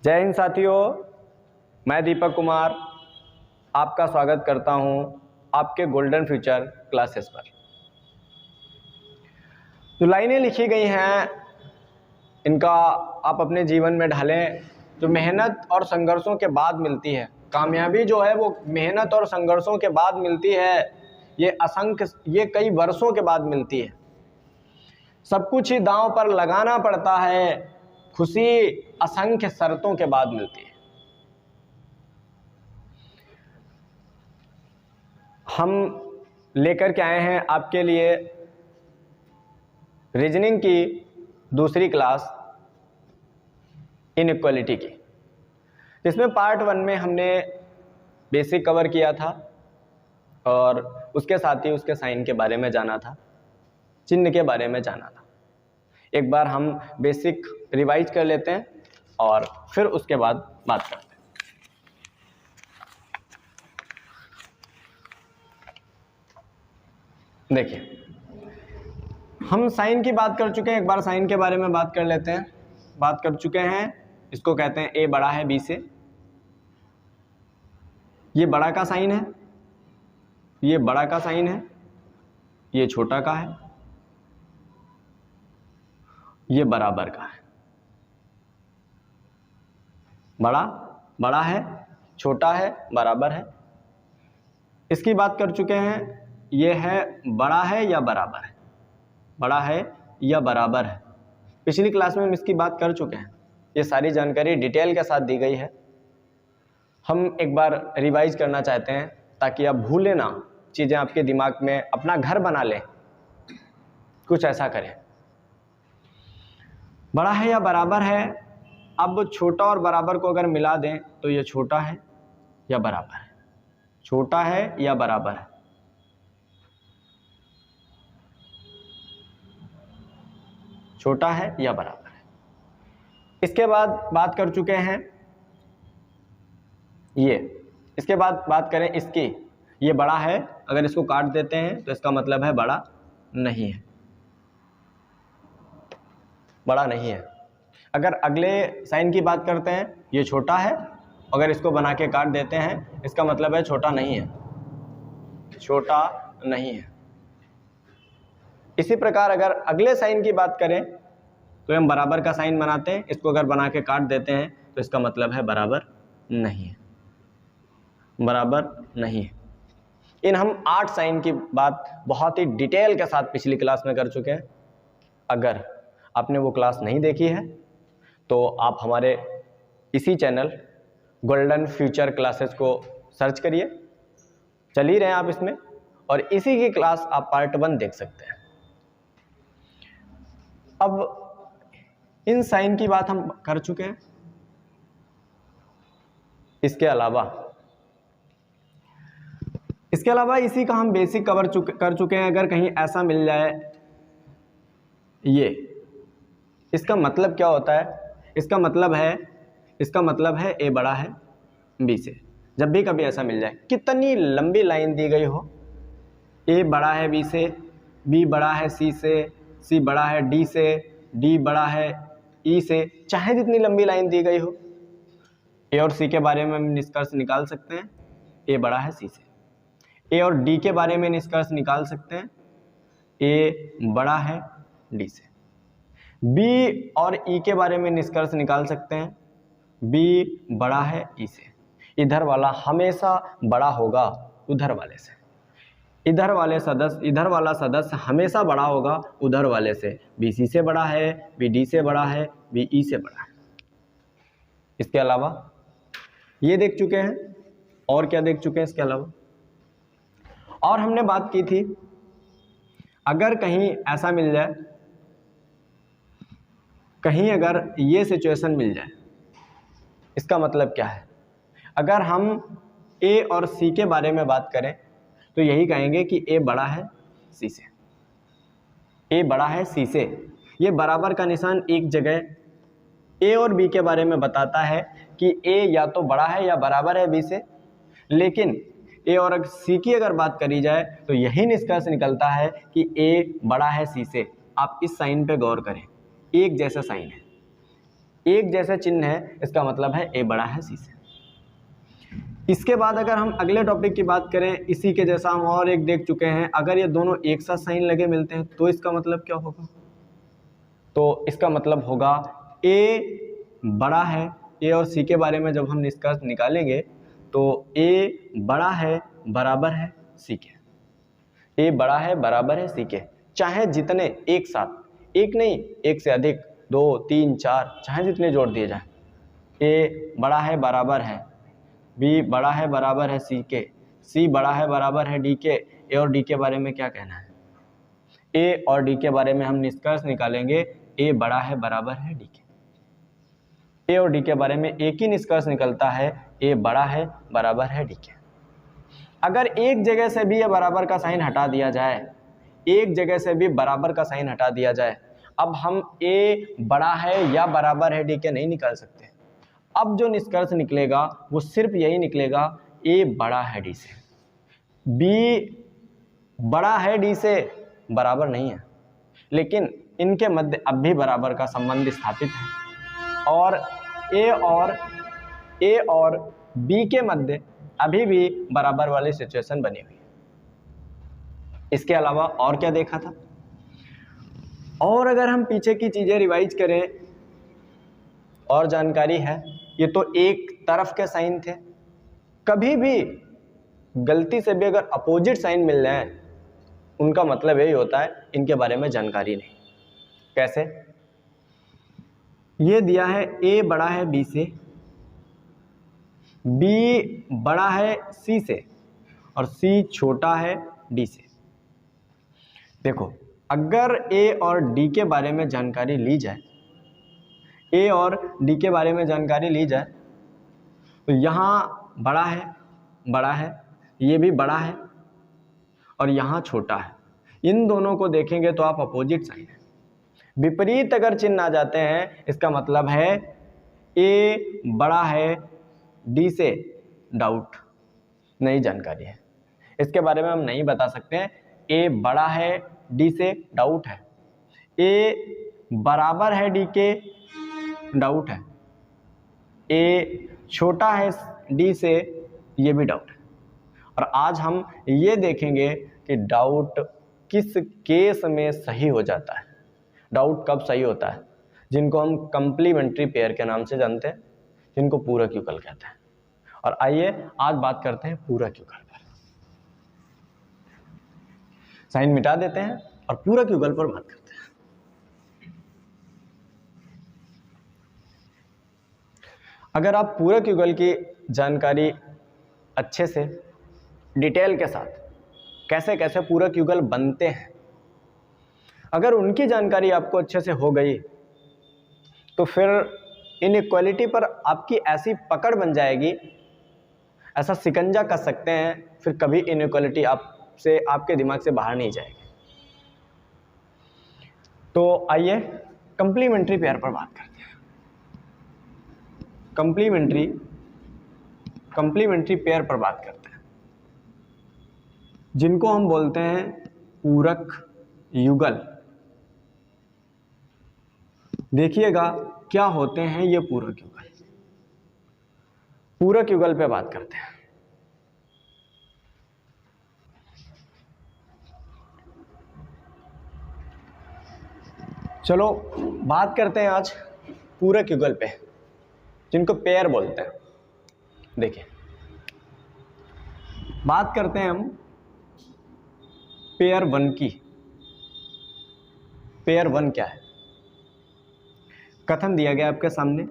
जय हिंद साथियों, मैं दीपक कुमार आपका स्वागत करता हूं आपके गोल्डन फ्यूचर क्लासेस पर। जो लाइनें लिखी गई हैं इनका आप अपने जीवन में ढालें। जो मेहनत और संघर्षों के बाद मिलती है कामयाबी, जो है वो मेहनत और संघर्षों के बाद मिलती है। ये कई वर्षों के बाद मिलती है। सब कुछ ही दांव पर लगाना पड़ता है, खुशी असंख्य शर्तों के बाद मिलती है। हम लेकर के आए हैं आपके लिए रीजनिंग की दूसरी क्लास इनइक्वालिटी की, जिसमें पार्ट 1 में हमने बेसिक कवर किया था और उसके साथ ही उसके साइन के बारे में जाना था, चिन्ह के बारे में जाना था। एक बार हम बेसिक रिवाइज कर लेते हैं और फिर उसके बाद बात करते हैं। देखिए, हम साइन की बात कर चुके हैं। एक बार साइन के बारे में बात कर लेते हैं। बात कर चुके हैं, इसको कहते हैं ए बड़ा है बी से। ये बड़ा का साइन है, ये बड़ा का साइन है, ये छोटा का है, ये बराबर का है। बड़ा है, छोटा है, बराबर है। इसकी बात कर चुके हैं। ये है बड़ा है या बराबर है, बड़ा है या बराबर है। पिछली क्लास में हम इसकी बात कर चुके हैं। ये सारी जानकारी डिटेल के साथ दी गई है। हम एक बार रिवाइज करना चाहते हैं ताकि आप भूलें ना, चीज़ें आपके दिमाग में अपना घर बना लें। कुछ ऐसा करें। बड़ा है या बराबर है। अब छोटा और बराबर को अगर मिला दें तो ये छोटा है या बराबर है, छोटा है या बराबर है। छोटा है या बराबर है। इसके बाद बात कर चुके हैं ये। इसके बाद बात करें इसकी। ये बड़ा है, अगर इसको काट देते हैं तो इसका मतलब है बड़ा नहीं है, बड़ा नहीं है। अगर अगले साइन की बात करते हैं, ये छोटा है, अगर इसको बना के काट देते हैं इसका मतलब है छोटा नहीं है, छोटा नहीं है। इसी प्रकार अगर अगले साइन की बात करें तो हम बराबर का साइन बनाते हैं। इसको अगर बना के काट देते हैं तो इसका मतलब है बराबर नहीं है, बराबर नहीं है। इन हम 8 साइन की बात बहुत ही डिटेल के साथ पिछली क्लास में कर चुके हैं। अगर आपने वो क्लास नहीं देखी है तो आप हमारे इसी चैनल गोल्डन फ्यूचर क्लासेस को सर्च करिए, चल ही रहे हैं आप इसमें, और इसी की क्लास आप पार्ट 1 देख सकते हैं। अब इन साइन की बात हम कर चुके हैं। इसके अलावा इसी का हम बेसिक कर चुके हैं। अगर कहीं ऐसा मिल जाए, ये इसका मतलब क्या होता है? इसका मतलब है ए बड़ा है बी से। जब भी कभी ऐसा मिल जाए, कितनी लंबी लाइन दी गई हो, ए बड़ा है बी से, बी बड़ा है सी से, सी बड़ा है डी से, डी बड़ा है ई से, चाहे जितनी लंबी लाइन दी गई हो, ए और सी के बारे में हम निष्कर्ष निकाल सकते हैं ए बड़ा है सी से। ए और डी के बारे में निष्कर्ष निकाल सकते हैं ए बड़ा है डी से। बी और ई के बारे में निष्कर्ष निकाल सकते हैं बी बड़ा है ई से। इधर वाला हमेशा बड़ा होगा उधर वाले से, इधर वाला सदस्य हमेशा बड़ा होगा उधर वाले से। बी सी से बड़ा है, बी डी से बड़ा है, बी ई से बड़ा है। इसके अलावा ये देख चुके हैं, और क्या देख चुके हैं इसके अलावा? और हमने बात की थी, अगर कहीं ऐसा मिल जाए, कहीं अगर ये सिचुएशन मिल जाए, इसका मतलब क्या है? अगर हम ए और सी के बारे में बात करें तो यही कहेंगे कि ए बड़ा है सी से, ए बड़ा है सी से। ये बराबर का निशान एक जगह ए और बी के बारे में बताता है कि ए या तो बड़ा है या बराबर है बी से, लेकिन ए और सी की अगर बात करी जाए तो यही निष्कर्ष निकलता है कि ए बड़ा है सी से। आप इस साइन पे गौर करें, एक जैसा साइन है। एक जैसा चिन्ह है इसका मतलब है ए बड़ा है सी से। इसके बाद अगर हम अगले टॉपिक की बात करें, इसी के जैसा हम और एक देख चुके हैं, अगर ये दोनों एक साथ साइन लगे मिलते हैं तो इसका मतलब क्या होगा? तो इसका मतलब होगा ए बड़ा है, ए और सी के बारे में जब हम निष्कर्ष निकालेंगे तो ए बड़ा है बराबर है सी के, ए बड़ा है बराबर है सी के, चाहे जितने एक साथ, एक नहीं एक से अधिक, 2 3 4 चाहे जितने जोड़ दिए जाए, ए बड़ा है बराबर है, बी बड़ा है बराबर है सी के, सी बड़ा है बराबर है डी के। ए और डी के बारे में क्या कहना है? ए और डी के बारे में हम निष्कर्ष निकालेंगे, ए बड़ा है बराबर है डी के। ए और डी के बारे में एक ही निष्कर्ष निकलता है, ए बड़ा है बराबर है डी के। अगर एक जगह से भी ये बराबर का साइन हटा दिया जाए, एक जगह से भी बराबर का साइन हटा दिया जाए, अब हम ए बड़ा है या बराबर है डी के नहीं निकाल सकते। अब जो निष्कर्ष निकलेगा वो सिर्फ यही निकलेगा, ए बड़ा है डी से, बी बड़ा है डी से बराबर नहीं है, लेकिन इनके मध्य अब भी बराबर का संबंध स्थापित है, और ए और बी के मध्य अभी भी बराबर वाली सिचुएशन बनी हुई है। इसके अलावा और क्या देखा था? और अगर हम पीछे की चीजें रिवाइज करें, और जानकारी है, ये तो एक तरफ के साइन थे, कभी भी गलती से भी अगर अपोजिट साइन मिल जाए उनका मतलब यही होता है इनके बारे में जानकारी नहीं। कैसे? ये दिया है ए बड़ा है बी से, बी बड़ा है सी से, और सी छोटा है डी से। देखो, अगर ए और डी के बारे में जानकारी ली जाए, ए और डी के बारे में जानकारी ली जाए, तो यहाँ बड़ा है, ये भी बड़ा है, और यहाँ छोटा है। इन दोनों को देखेंगे तो आप अपोजिट साइन है। विपरीत अगर चिन्ह आ जाते हैं, इसका मतलब है ए बड़ा है डी से, डाउट, नई जानकारी है, इसके बारे में हम नहीं बता सकते हैं। ए बड़ा है डी से, डाउट है। ए बराबर है डी के, डाउट है। ए छोटा है डी से, ये भी डाउट है। और आज हम ये देखेंगे कि डाउट किस केस में सही हो जाता है, डाउट कब सही होता है, जिनको हम कंप्लीमेंट्री पेयर के नाम से जानते हैं, जिनको पूरक युगल कहते हैं। और आइए आज बात करते हैं पूरक युगल पर। साइन मिटा देते हैं और पूरक युगल पर बात करते हैं। अगर आप पूरक युगल की जानकारी अच्छे से डिटेल के साथ, कैसे कैसे पूरक युगल बनते हैं, अगर उनकी जानकारी आपको अच्छे से हो गई तो फिर इनइक्वालिटी पर आपकी ऐसी पकड़ बन जाएगी, ऐसा शिकंजा कर सकते हैं, फिर कभी इनइक्वालिटी आपसे, आपके दिमाग से बाहर नहीं जाएगी। तो आइए कंप्लीमेंट्री पेयर पर बात करते हैं। कंप्लीमेंट्री पेयर पर बात करते हैं, जिनको हम बोलते हैं पूरक युगल। देखिएगा क्या होते हैं ये पूरक युगल। पूरक युगल पे बात करते हैं। चलो बात करते हैं आज पूरक युगल पे, जिनको पेयर बोलते हैं। देखिए, बात करते हैं हम पेयर वन की। पेयर वन क्या है? कथन दिया गया आपके सामने,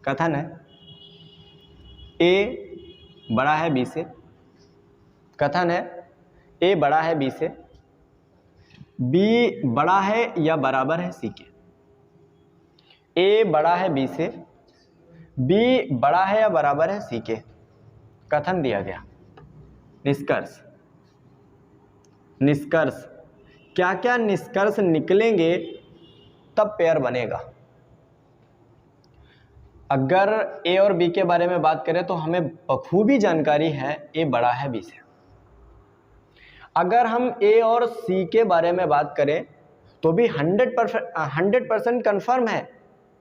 कथन है ए बड़ा है बी से, कथन है ए बड़ा है बी से, बी बड़ा है या बराबर है सी के। ए बड़ा है बी से, बी बड़ा है या बराबर है सी के, कथन दिया गया। निष्कर्ष क्या क्या निष्कर्ष निकलेंगे तब पेयर बनेगा। अगर ए और बी के बारे में बात करें तो हमें बखूबी जानकारी है ए बड़ा है बी से। अगर हम ए और सी के बारे में बात करें तो भी 100% कन्फर्म है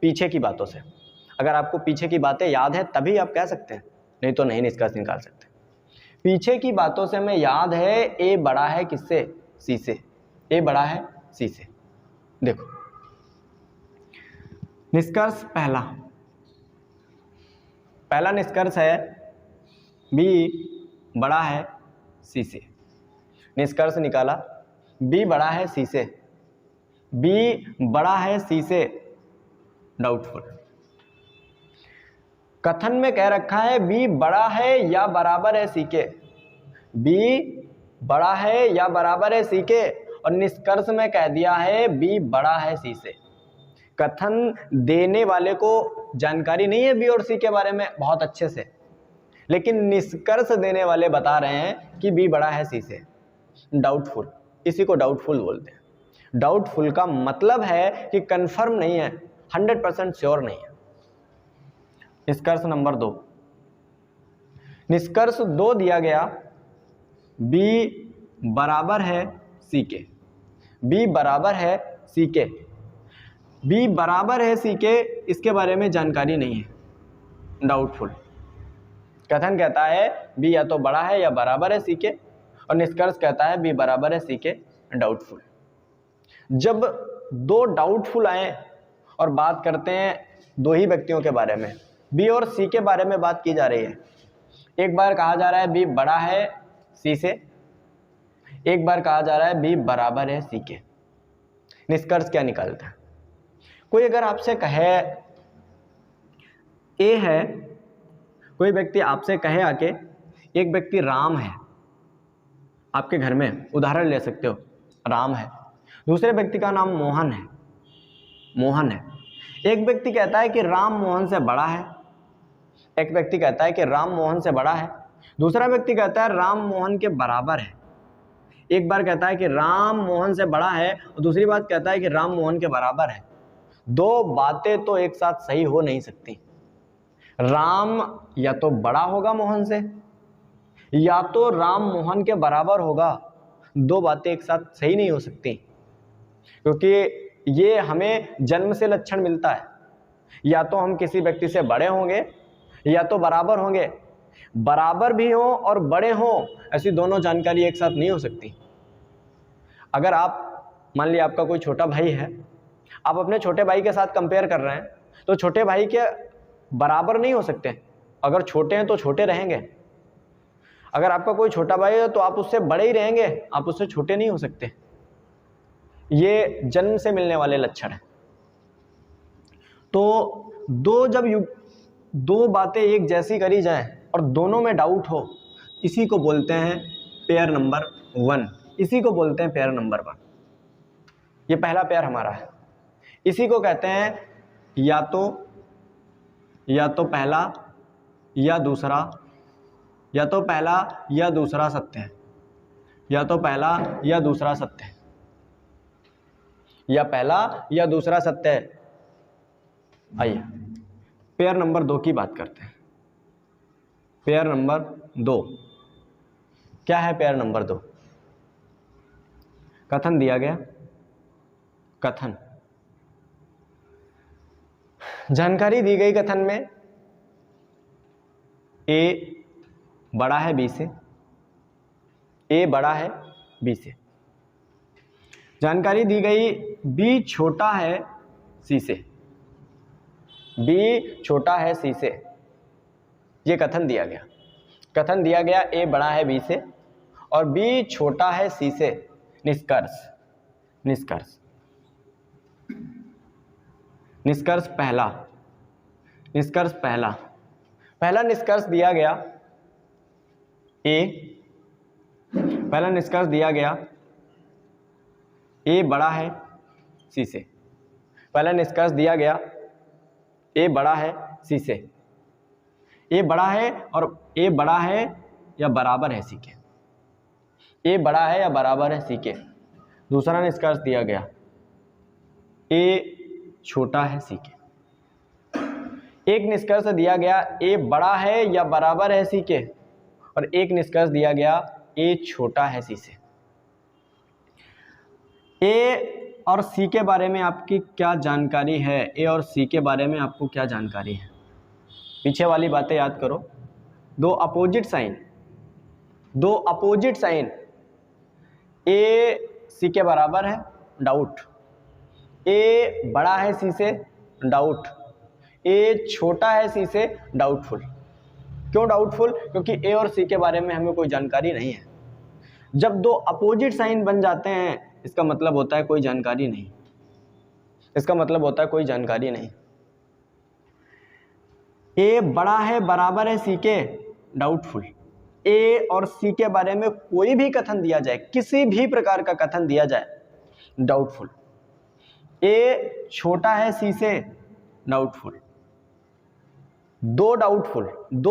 पीछे की बातों से। अगर आपको पीछे की बातें याद है तभी आप कह सकते हैं, नहीं तो नहीं निष्कर्ष निकाल सकते। पीछे की बातों से हमें याद है ए बड़ा है किससे, सी से। ए बड़ा है सी से। देखो निष्कर्ष पहला निष्कर्ष है बी बड़ा है सी से। निष्कर्ष निकाला बी बड़ा है सी से, बी बड़ा है सी से, डाउटफुल। कथन में कह रखा है बी बड़ा है या बराबर है सी के, बी बड़ा है या बराबर है सी के, और निष्कर्ष में कह दिया है बी बड़ा है सी से। कथन देने वाले को जानकारी नहीं है बी और सी के बारे में बहुत अच्छे से, लेकिन निष्कर्ष देने वाले बता रहे हैं कि बी बड़ा है सी से। डाउटफुल, इसी को डाउटफुल बोलते हैं। डाउटफुल का मतलब है कि कंफर्म नहीं है, 100% श्योर नहीं है। निष्कर्ष नंबर 2, निष्कर्ष 2 दिया गया बी बराबर है सी के, बी बराबर है सी के, बी बराबर है सी के, इसके बारे में जानकारी नहीं है, डाउटफुल। कथन कहता है बी या तो बड़ा है या बराबर है सी के, और निष्कर्ष कहता है बी बराबर है सी के, डाउटफुल। जब दो डाउटफुल आए और बात करते हैं दो ही व्यक्तियों के बारे में, बी और सी के बारे में बात की जा रही है। एक बार कहा जा रहा है बी बड़ा है सी से, एक बार कहा जा रहा है बी बराबर है सी के। निष्कर्ष क्या निकालता है? कोई अगर आपसे कहे ए है, कोई व्यक्ति आपसे कहे आके एक व्यक्ति राम है आपके घर में, उदाहरण ले सकते हो, राम है, दूसरे व्यक्ति का नाम मोहन है, मोहन है। एक व्यक्ति कहता है कि राम मोहन से बड़ा है, एक व्यक्ति कहता है कि राम मोहन से बड़ा है, दूसरा व्यक्ति कहता है राम मोहन के बराबर है। एक बार कहता है कि राम मोहन से बड़ा है और दूसरी बात कहता है कि राम मोहन के बराबर है। दो बातें तो एक साथ सही हो नहीं सकती। राम या तो बड़ा होगा मोहन से, या तो राम मोहन के बराबर होगा। दो बातें एक साथ सही नहीं हो सकती, क्योंकि ये हमें जन्म से लक्षण मिलता है। या तो हम किसी व्यक्ति से बड़े होंगे या तो बराबर होंगे। बराबर भी हो और बड़े हो, ऐसी दोनों जानकारी एक साथ नहीं हो सकती। अगर आप मान लिया आपका कोई छोटा भाई है, आप अपने छोटे भाई के साथ कंपेयर कर रहे हैं, तो छोटे भाई के बराबर नहीं हो सकते। अगर छोटे हैं तो छोटे रहेंगे। अगर आपका कोई छोटा भाई है तो आप उससे बड़े ही रहेंगे, आप उससे छोटे नहीं हो सकते। ये जन्म से मिलने वाले लक्षण हैं। तो दो बातें एक जैसी करी जाएं और दोनों में डाउट हो, इसी को बोलते हैं पेयर नंबर 1, इसी को बोलते हैं पेयर नंबर 1। ये पहला पेयर हमारा है, इसी को कहते हैं या तो पहला या दूसरा, या तो पहला या दूसरा सत्य है, या तो पहला या दूसरा सत्य है, या पहला या दूसरा सत्य है। आइए पेयर नंबर 2 की बात करते हैं। पेयर नंबर 2 क्या है? पेयर नंबर 2 कथन दिया गया, कथन जानकारी दी गई कथन में ए बड़ा है बी से, ए बड़ा है बी से। जानकारी दी गई बी छोटा है सी से, बी छोटा है सी से। ये कथन दिया गया। कथन दिया गया ए बड़ा है बी से और बी छोटा है सी से। निष्कर्ष पहला निष्कर्ष दिया गया ए बड़ा है सी से। पहला निष्कर्ष दिया गया ए बड़ा है सी से। ए बड़ा है और ए बड़ा है या बराबर है सी के। ए बड़ा है या बराबर है सी के। दूसरा निष्कर्ष दिया गया ए छोटा है सी के। एक निष्कर्ष दिया गया ए बड़ा है या बराबर है सी के, और एक निष्कर्ष दिया गया ए छोटा है सी से। ए और सी के बारे में आपकी क्या जानकारी है? ए और सी के बारे में आपको क्या जानकारी है? पीछे वाली बातें याद करो। दो अपोजिट साइन ए सी के बराबर है, डाउट। ए बड़ा है सी से, डाउट। ए छोटा है सी से, डाउटफुल। क्यों डाउटफुल? क्योंकि ए और सी के बारे में हमें कोई जानकारी नहीं है। जब दो अपोजिट साइन बन जाते हैं इसका मतलब होता है कोई जानकारी नहीं, इसका मतलब होता है कोई जानकारी नहीं। ए बड़ा है बराबर है सी के, डाउटफुल। ए और सी के बारे में कोई भी कथन दिया जाए, किसी भी प्रकार का कथन दिया जाए, डाउटफुल। ए छोटा है सी से, डाउटफुल। दो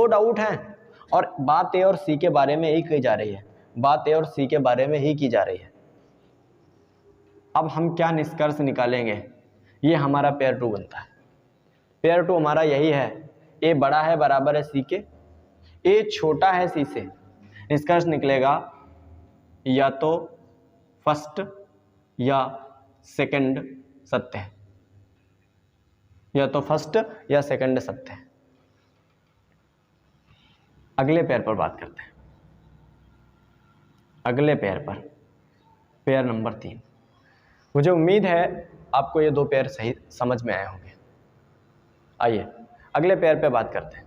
डाउट हैं और बात ए और सी के बारे में ही की जा रही है, बात ए और सी के बारे में ही की जा रही है। अब हम क्या निष्कर्ष निकालेंगे? ये हमारा पेयर टू बनता है। पेयर टू हमारा यही है, ए बड़ा है बराबर है सी के, ए छोटा है सी से। निष्कर्ष निकलेगा या तो फर्स्ट या सेकंड सत्य है, या तो फर्स्ट या सेकंड सत्य है। अगले पेयर पर बात करते हैं। अगले पेयर पर, पेयर नंबर 3। मुझे उम्मीद है आपको ये दो पेयर सही समझ में आए होंगे। आइए अगले पेयर पे बात करते हैं।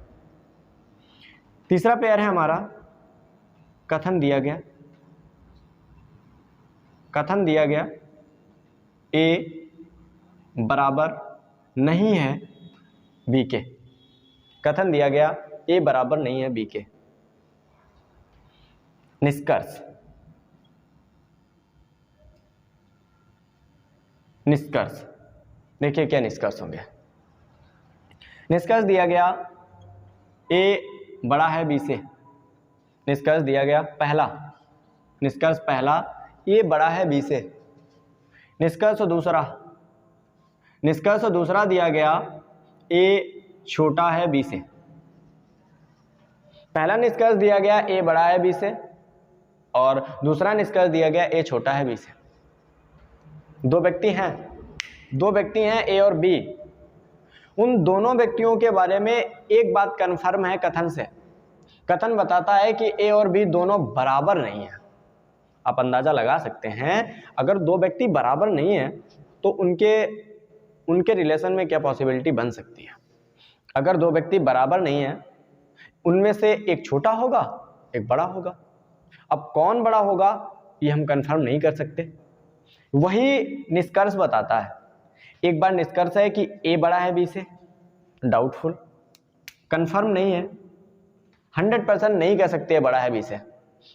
तीसरा पेयर है हमारा, कथन दिया गया ए बराबर नहीं है बी के। कथन दिया गया ए बराबर नहीं है बी के। निष्कर्ष देखिए क्या निष्कर्ष होंगे। निष्कर्ष दिया गया ए बड़ा है बी से। निष्कर्ष दिया गया निष्कर्ष पहला ए बड़ा है बी से। निष्कर्ष दूसरा दिया गया ए छोटा है बी से। पहला निष्कर्ष दिया गया ए बड़ा है बी से और दूसरा निष्कर्ष दिया गया ए छोटा है बी से। दो व्यक्ति हैं ए और बी। उन दोनों व्यक्तियों के बारे में एक बात कन्फर्म है कथन से। कथन बताता है कि ए और बी दोनों बराबर नहीं है। आप अंदाजा लगा सकते हैं, अगर दो व्यक्ति बराबर नहीं है तो उनके रिलेशन में क्या पॉसिबिलिटी बन सकती है। अगर दो व्यक्ति बराबर नहीं है, उनमें से एक छोटा होगा एक बड़ा होगा। अब कौन बड़ा होगा ये हम कंफर्म नहीं कर सकते, वही निष्कर्ष बताता है। एक बार निष्कर्ष है कि ए बड़ा है बी से, डाउटफुल, कंफर्म नहीं है, 100% नहीं कह सकते बड़ा है बी से,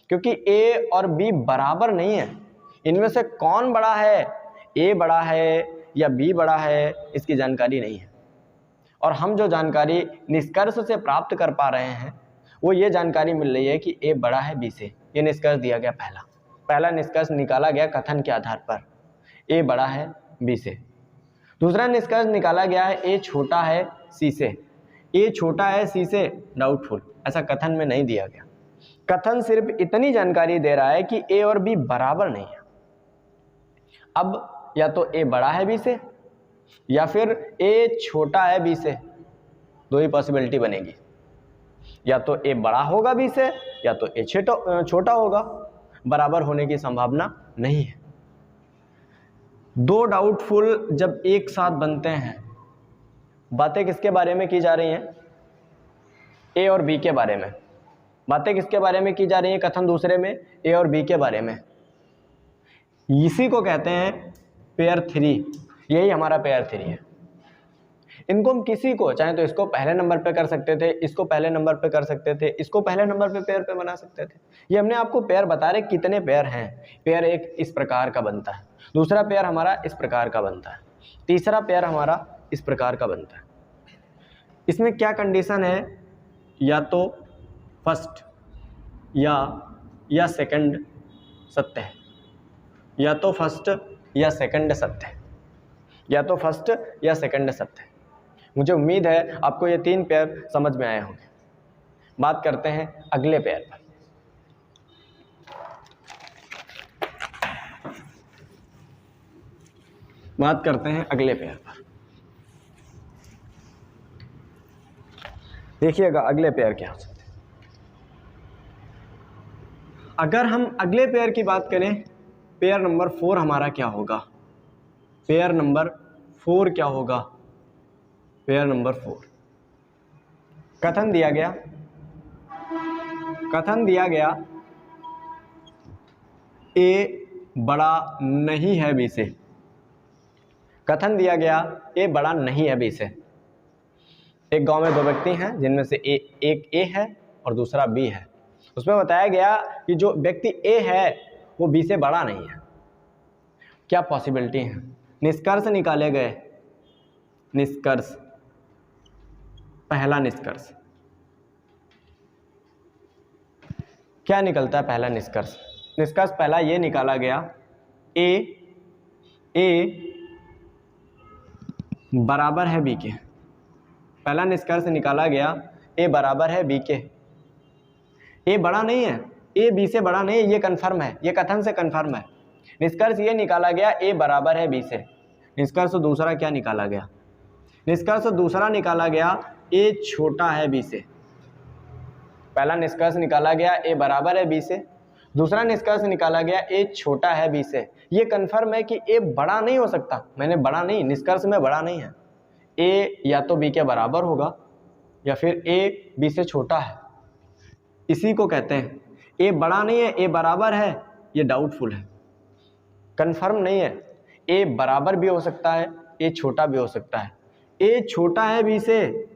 क्योंकि ए और बी बराबर नहीं है। इनमें से कौन बड़ा है, ए बड़ा है या बी बड़ा है, इसकी जानकारी नहीं है। और हम जो जानकारी निष्कर्ष से प्राप्त कर पा रहे हैं वो ये जानकारी मिल रही है कि ए बड़ा है बी से। ये निष्कर्ष दिया गया पहला निष्कर्ष निकाला गया कथन के आधार पर, ए बड़ा है बी से। दूसरा निष्कर्ष निकाला गया है ए छोटा है सी से। ए छोटा है सी से, डाउटफुल, ऐसा कथन में नहीं दिया गया। कथन सिर्फ इतनी जानकारी दे रहा है कि ए और बी बराबर नहीं है। अब या तो ए बड़ा है बी से या फिर ए छोटा है बी से, दो ही पॉसिबिलिटी बनेगी। या तो ए बड़ा होगा बी से या तो ए छोटा होगा, बराबर होने की संभावना नहीं है। दो डाउटफुल जब एक साथ बनते हैं, बातें किसके बारे में की जा रही हैं? ए और बी के बारे में। बातें किसके बारे में की जा रही हैं कथन दूसरे में? ए और बी के बारे में। इसी को कहते हैं पेयर 3। यही हमारा पेयर 3 है। इनको हम किसी को चाहे तो इसको पहले नंबर पे कर सकते थे, इसको पहले नंबर पे कर सकते थे, इसको पहले नंबर पे पेयर पे बना सकते थे। ये हमने आपको पेयर बता रहे कितने पेयर हैं। पेयर एक इस प्रकार का बनता है, दूसरा पेयर हमारा इस प्रकार का बनता है, तीसरा पेयर हमारा इस प्रकार का बनता है। इसमें क्या कंडीशन है? या तो फर्स्ट या सेकंड सत्य है, या तो फर्स्ट या सेकंड सत्य है, या तो फर्स्ट या सेकंड सत्य है। मुझे उम्मीद है आपको ये 3 पेयर समझ में आए होंगे। बात करते हैं अगले पेयर पर। बात करते हैं अगले पेयर पर। देखिएगा अगले पेयर क्या हो सकते हैं। अगर हम अगले पेयर की बात करें, पेयर नंबर 4 हमारा क्या होगा? पेयर नंबर 4 क्या होगा? पेयर नंबर 4 कथन दिया गया, कथन दिया गया ए बड़ा नहीं है बी से। कथन दिया गया ए बड़ा नहीं है बी से। एक गांव में दो व्यक्ति हैं जिनमें से एक ए है और दूसरा बी है। उसमें बताया गया कि जो व्यक्ति ए है वो बी से बड़ा नहीं है। क्या पॉसिबिलिटी है? निष्कर्ष निकाले गए। निष्कर्ष, पहला निष्कर्ष क्या निकलता है? पहला निष्कर्ष, निष्कर्ष पहला ये निकाला गया ए बराबर है बी के। पहला निष्कर्ष निकाला गया ए बराबर है बी के। ए बड़ा नहीं है, ए बी से बड़ा नहीं है, ये कंफर्म है, ये कथन से कंफर्म है। निष्कर्ष ये निकाला गया ए बराबर है बी से। निष्कर्ष दूसरा क्या निकाला गया? निष्कर्ष दूसरा निकाला गया ए छोटा है बी से। पहला निष्कर्ष निकाला गया ए बराबर है बी से, दूसरा निष्कर्ष निकाला गया ए छोटा है बी से। ये कंफर्म है कि ए बड़ा नहीं हो सकता। मैंने बड़ा नहीं, निष्कर्ष में बड़ा नहीं है। ए या तो बी के बराबर होगा या फिर ए बी से छोटा है। इसी को कहते हैं ए बड़ा नहीं है, ए बराबर है, ये डाउटफुल है, कंफर्म नहीं है। ए बराबर भी हो सकता है, ए छोटा भी हो सकता है। ए छोटा है बी से,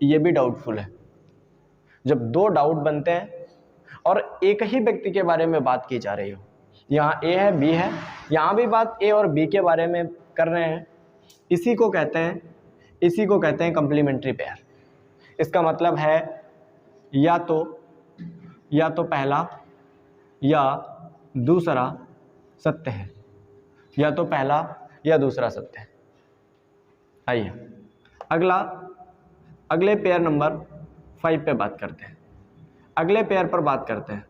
ये भी डाउटफुल है। जब दो डाउट बनते हैं और एक ही व्यक्ति के बारे में बात की जा रही हो, यहाँ ए है बी है, यहाँ भी बात ए और बी के बारे में कर रहे हैं, इसी को कहते हैं कंप्लीमेंट्री पेयर। इसका मतलब है या तो पहला या दूसरा सत्य है, या तो पहला या दूसरा सत्य है। आइए अगले पेयर नंबर 5 पे बात करते हैं। अगले पेयर पर बात करते हैं।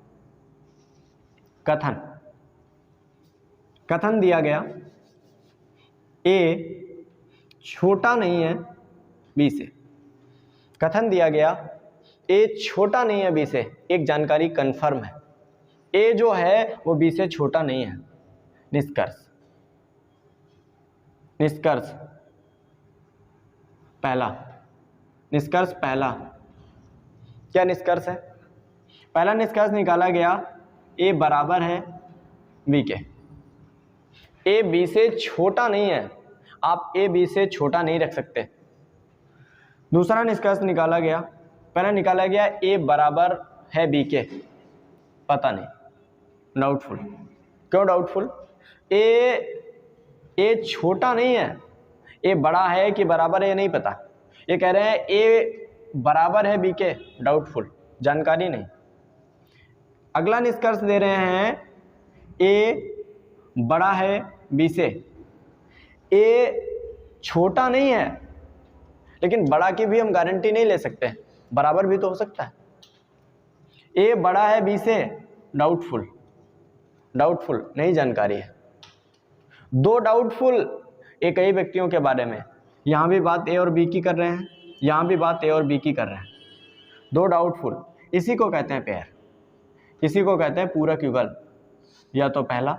कथन दिया गया ए छोटा नहीं है बी से। कथन दिया गया ए छोटा नहीं है बी से। एक जानकारी कंफर्म है, ए जो है वो बी से छोटा नहीं है। निष्कर्ष पहला क्या निष्कर्ष है? पहला निष्कर्ष निकाला गया ए बराबर है बी के। ए बी से छोटा नहीं है, आप ए बी से छोटा नहीं रख सकते। दूसरा निष्कर्ष निकाला गया, पहला निकाला गया ए बराबर है बी के, पता नहीं, डाउटफुल। क्यों डाउटफुल? ए छोटा नहीं है, ए बड़ा है कि बराबर है ये नहीं पता। ये कह रहे हैं ए बराबर है बी के, डाउटफुल, जानकारी नहीं। अगला निष्कर्ष दे रहे हैं ए बड़ा है बी से। ए छोटा नहीं है, लेकिन बड़ा की भी हम गारंटी नहीं ले सकते, बराबर भी तो हो सकता है। ए बड़ा है बी से, डाउटफुल, नहीं जानकारी है। दो डाउटफुल एक ही व्यक्तियों के बारे में, यहाँ भी बात ए और बी की कर रहे हैं, यहाँ भी बात ए और बी की कर रहे हैं। दो डाउटफुल, इसी को कहते हैं पेयर, इसी को कहते हैं पूरक युगल। या तो पहला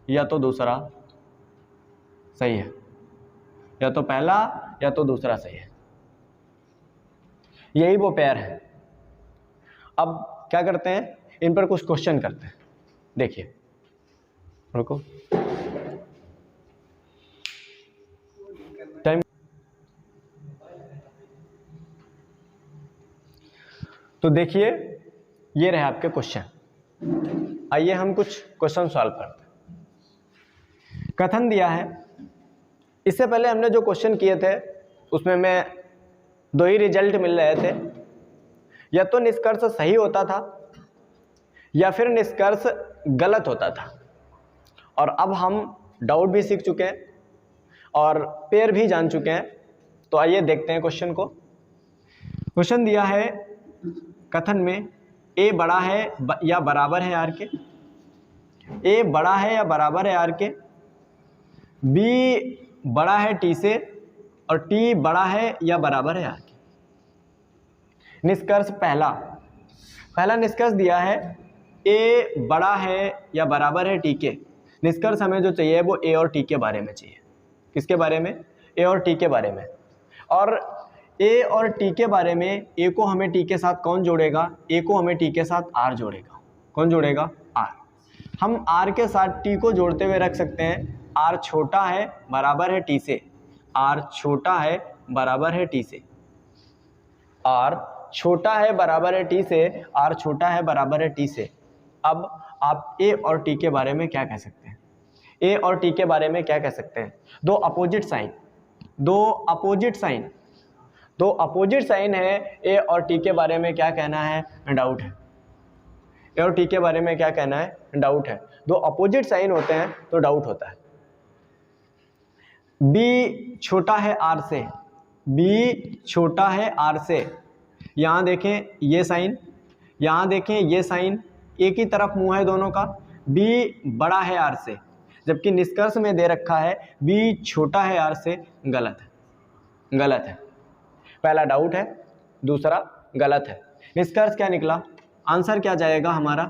या तो दूसरा सही है, या तो पहला या तो दूसरा सही है। यही वो पेयर है। अब क्या करते हैं, इन पर कुछ क्वेश्चन करते हैं। देखिए, रुको, टाइम। तो देखिए, ये रहे आपके क्वेश्चन। आइए हम कुछ क्वेश्चन सॉल्व करते हैं। कथन दिया है, इससे पहले हमने जो क्वेश्चन किए थे उसमें में दो ही रिजल्ट मिल रहे थे, या तो निष्कर्ष सही होता था या फिर निष्कर्ष गलत होता था। और अब हम डाउट भी सीख चुके हैं और पेयर भी जान चुके हैं। तो आइए देखते हैं क्वेश्चन को। क्वेश्चन दिया है कथन में ए बड़ा है या बराबर है आर के। ए बड़ा है या बराबर है आर के, बी बड़ा है टी से और टी बड़ा है या बराबर है आर के। निष्कर्ष पहला निष्कर्ष दिया है ए बड़ा है या बराबर है टी के। निष्कर्ष हमें जो चाहिए वो ए और टी के बारे में चाहिए। किसके बारे में? ए और टी के बारे में। और ए और टी के बारे में, ए को हमें टी के साथ कौन जोड़ेगा? ए को हमें टी के साथ आर जोड़ेगा। कौन जोड़ेगा? आर। हम आर के साथ टी को जोड़ते हुए रख सकते हैं आर छोटा है बराबर है टी से, आर छोटा है बराबर है टी से, आर छोटा है बराबर है टी से, आर छोटा है बराबर है टी से। अब आप ए और टी के बारे में क्या कह सकते हैं? ए और टी के बारे में क्या कह सकते हैं? दो अपोजिट साइन है। ए और टी के बारे में क्या कहना है? डाउट है। ए और टी के बारे में क्या कहना है? डाउट है। दो अपोजिट साइन होते हैं तो डाउट होता है। बी छोटा है आर से, बी छोटा है आर से। यहाँ देखें ये साइन, यहाँ देखें ये साइन, एक ही तरफ मुंह है दोनों का। बी बड़ा है आर से, जबकि निष्कर्ष में दे रखा है बी छोटा है आर से। गलत है। पहला डाउट है, दूसरा गलत है। निष्कर्ष क्या निकला? आंसर क्या जाएगा हमारा?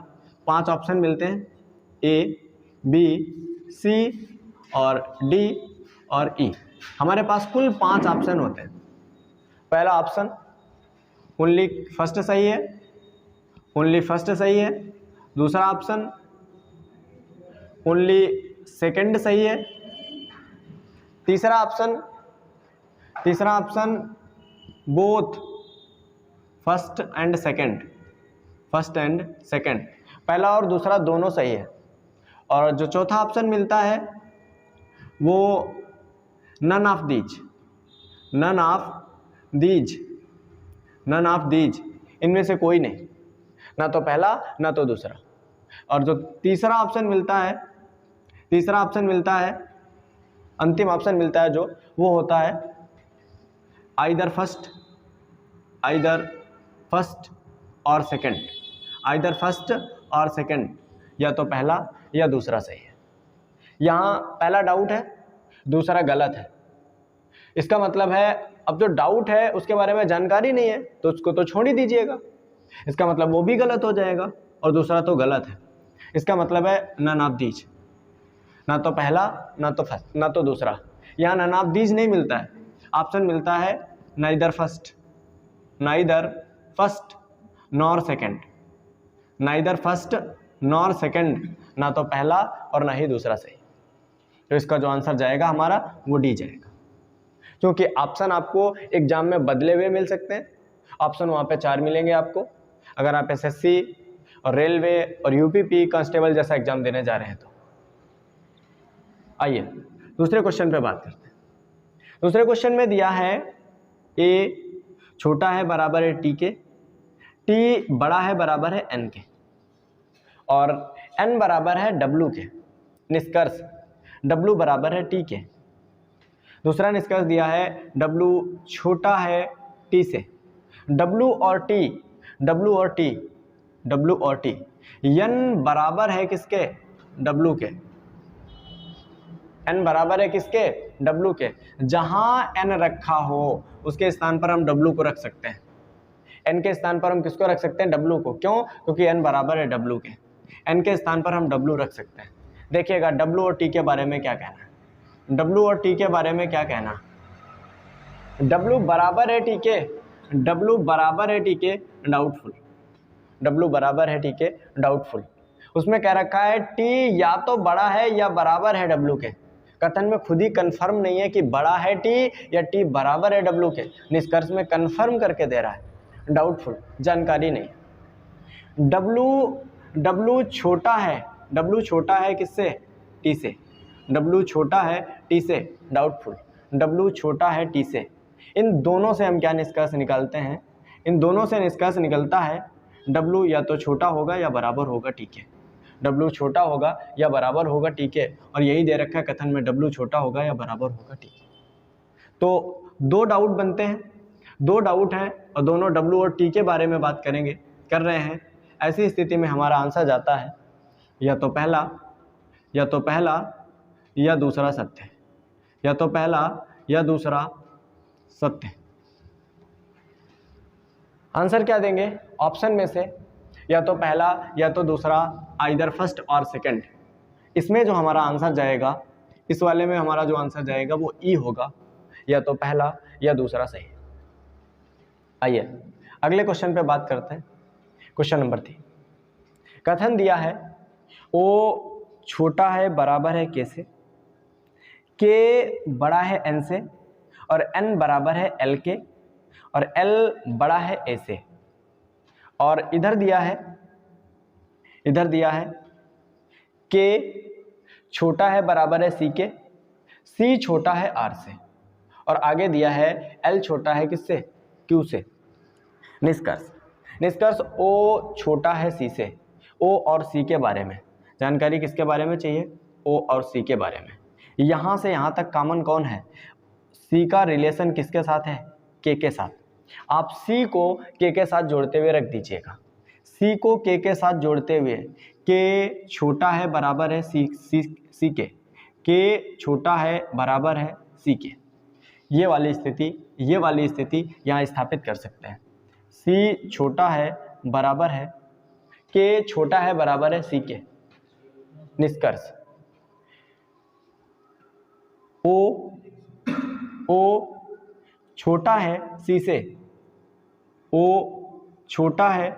5 ऑप्शन मिलते हैं, ए, बी, सी और डी और ई। हमारे पास कुल 5 ऑप्शन होते हैं। पहला ऑप्शन ओनली फर्स्ट सही है, दूसरा ऑप्शन ओनली सेकंड सही है, तीसरा option both first and second, पहला और दूसरा दोनों सही है। और जो चौथा ऑप्शन मिलता है वो नन ऑफ दीज, इनमें से कोई नहीं, ना तो पहला ना तो दूसरा। और जो तीसरा ऑप्शन मिलता है, अंतिम ऑप्शन मिलता है जो, वो होता है आइदर फर्स्ट और सेकंड, या तो पहला या दूसरा सही है। यहाँ पहला डाउट है, दूसरा गलत है। इसका मतलब है अब जो डाउट है उसके बारे में जानकारी नहीं है तो उसको तो छोड़ ही दीजिएगा। इसका मतलब वो भी गलत हो जाएगा और दूसरा तो गलत है। इसका मतलब है नन ऑफ दीज, ना तो पहला ना तो फर्स्ट ना तो दूसरा। यहाँ नन ऑफ दीज नहीं मिलता है, ऑप्शन मिलता है नाइदर फर्स्ट नॉर सेकंड, ना तो पहला और ना ही दूसरा सही। तो इसका जो आंसर जाएगा हमारा वो डी जाएगा, क्योंकि ऑप्शन आपको एग्जाम में बदले हुए मिल सकते हैं। ऑप्शन वहाँ पे 4 मिलेंगे आपको, अगर आप एसएससी और रेलवे और यूपीपी कांस्टेबल जैसा एग्जाम देने जा रहे हैं तो। आइए दूसरे क्वेश्चन पे बात करते हैं। दूसरे क्वेश्चन में दिया है ए छोटा है बराबर है टी के, टी बड़ा है बराबर है एन के, और एन बराबर है डब्लू के। निष्कर्ष डब्लू बराबर है टी के। दूसरा निष्कर्ष दिया है डब्लू छोटा है टी से। डब्लू और टी एन बराबर है किसके? डब्लू के। एन बराबर है किसके? डब्लू के। जहां एन रखा हो उसके स्थान पर हम डब्लू को रख सकते हैं। एन के स्थान पर हम किसको रख सकते हैं? डब्लू को। क्यों? क्योंकि एन बराबर है डब्लू के। एन के स्थान पर हम डब्लू रख सकते हैं। देखिएगा डब्लू और टी के बारे में क्या कहना है। डब्लू और टी के बारे में क्या कहना? डब्लू बराबर है टी के, डाउटफुल। डब्लू बराबर है टी के, डाउटफुल। उसमें कह रखा है टी या तो बड़ा है या बराबर है डब्लू के। कथन में खुद ही कंफर्म नहीं है कि बड़ा है टी या टी बराबर है डब्लू के। निष्कर्ष में कंफर्म करके दे रहा है, डाउटफुल, जानकारी नहीं। डब्लू छोटा है किससे? टी से। डब्लू छोटा है टी से, डाउटफुल। डब्लू छोटा है टी से। इन दोनों से हम क्या निष्कर्ष निकालते हैं? इन दोनों से निष्कर्ष निकलता है डब्लू या तो छोटा होगा या बराबर होगा टी के। डब्लू छोटा होगा या बराबर होगा टी के, और यही दे रखा है कथन में, डब्लू छोटा होगा या बराबर होगा टी के। तो 2 डाउट बनते हैं, 2 डाउट हैं और दोनों डब्लू और टी के बारे में बात कर रहे हैं। ऐसी स्थिति में हमारा आंसर जाता है या तो पहला या तो पहला या दूसरा सत्य है, या तो पहला या दूसरा सत्य है। आंसर क्या देंगे ऑप्शन में से, या तो पहला या तो दूसरा, आइदर फर्स्ट और सेकंड। इसमें जो हमारा आंसर जाएगा, इस वाले में हमारा जो आंसर जाएगा वो ई होगा, या तो पहला या दूसरा सही। आइए अगले क्वेश्चन पे बात करते हैं। क्वेश्चन नंबर 3, कथन दिया है ओ छोटा है बराबर है के से, के बड़ा है एन से, और एन बराबर है एल के, और एल बड़ा है ए से। और इधर दिया है के छोटा है बराबर है सी के, सी छोटा है आर से, और आगे दिया है एल छोटा है किससे, क्यू से। निष्कर्ष ओ छोटा है सी से। ओ और सी के बारे में जानकारी किसके बारे में चाहिए, ओ और सी के बारे में। यहाँ से यहाँ तक कॉमन कौन है, सी का रिलेशन किसके साथ है, के साथ। आप सी को के साथ जोड़ते हुए रख दीजिएगा, सी को के साथ जोड़ते हुए, के छोटा है बराबर है सी के छोटा है बराबर है सी के। ये वाली स्थिति यहाँ स्थापित कर सकते हैं। सी छोटा है बराबर है, के छोटा है बराबर है सी के। निष्कर्ष ओ छोटा है सी से, ओ छोटा है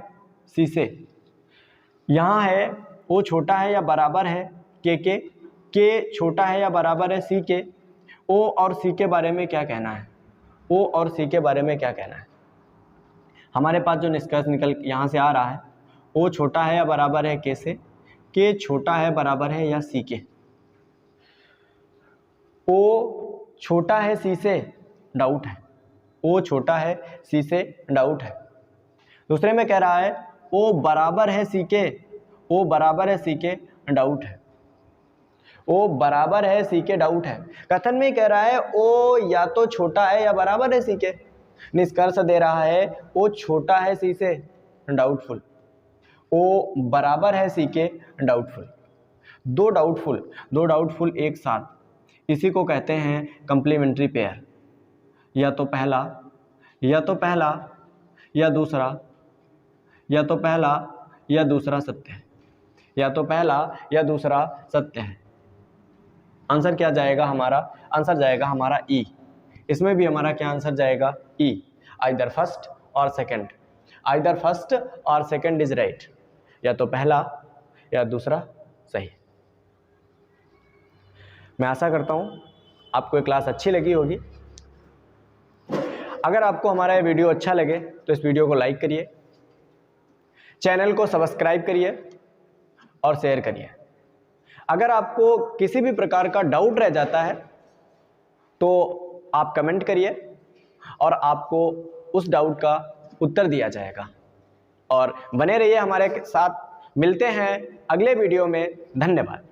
सी से। यहाँ है ओ छोटा है या बराबर है के छोटा है या बराबर है सी के। ओ और सी के बारे में क्या कहना है, ओ और सी के बारे में क्या कहना है। हमारे पास जो निष्कर्ष निकल यहाँ से आ रहा है, ओ छोटा है या बराबर है के से, के छोटा है बराबर है या सी के। ओ छोटा है सी से, डाउट है, ओ छोटा है सी से, डाउट है। दूसरे में कह रहा है ओ बराबर है सी के, ओ बराबर है सी के, डाउट है, ओ बराबर है सी के, डाउट है। कथन में कह रहा है ओ या तो छोटा है या बराबर है सी के। निष्कर्ष दे रहा है ओ छोटा है सी से, डाउटफुल, ओ बराबर है सी के, डाउटफुल। दो डाउटफुल एक साथ, इसी को कहते हैं कंप्लीमेंट्री पेयर। या तो पहला या दूसरा, या तो पहला या दूसरा सत्य है, या तो पहला या दूसरा सत्य है। आंसर क्या जाएगा हमारा, आंसर जाएगा हमारा ई। इसमें भी हमारा क्या आंसर जाएगा, ई। आइदर फर्स्ट और सेकंड इज राइट, या तो पहला या दूसरा सही। मैं आशा करता हूं आपको ये क्लास अच्छी लगी होगी। अगर आपको हमारा ये वीडियो अच्छा लगे तो इस वीडियो को लाइक करिए, चैनल को सब्सक्राइब करिए और शेयर करिए। अगर आपको किसी भी प्रकार का डाउट रह जाता है तो आप कमेंट करिए और आपको उस डाउट का उत्तर दिया जाएगा। और बने रहिए हमारे साथ, मिलते हैं अगले वीडियो में। धन्यवाद।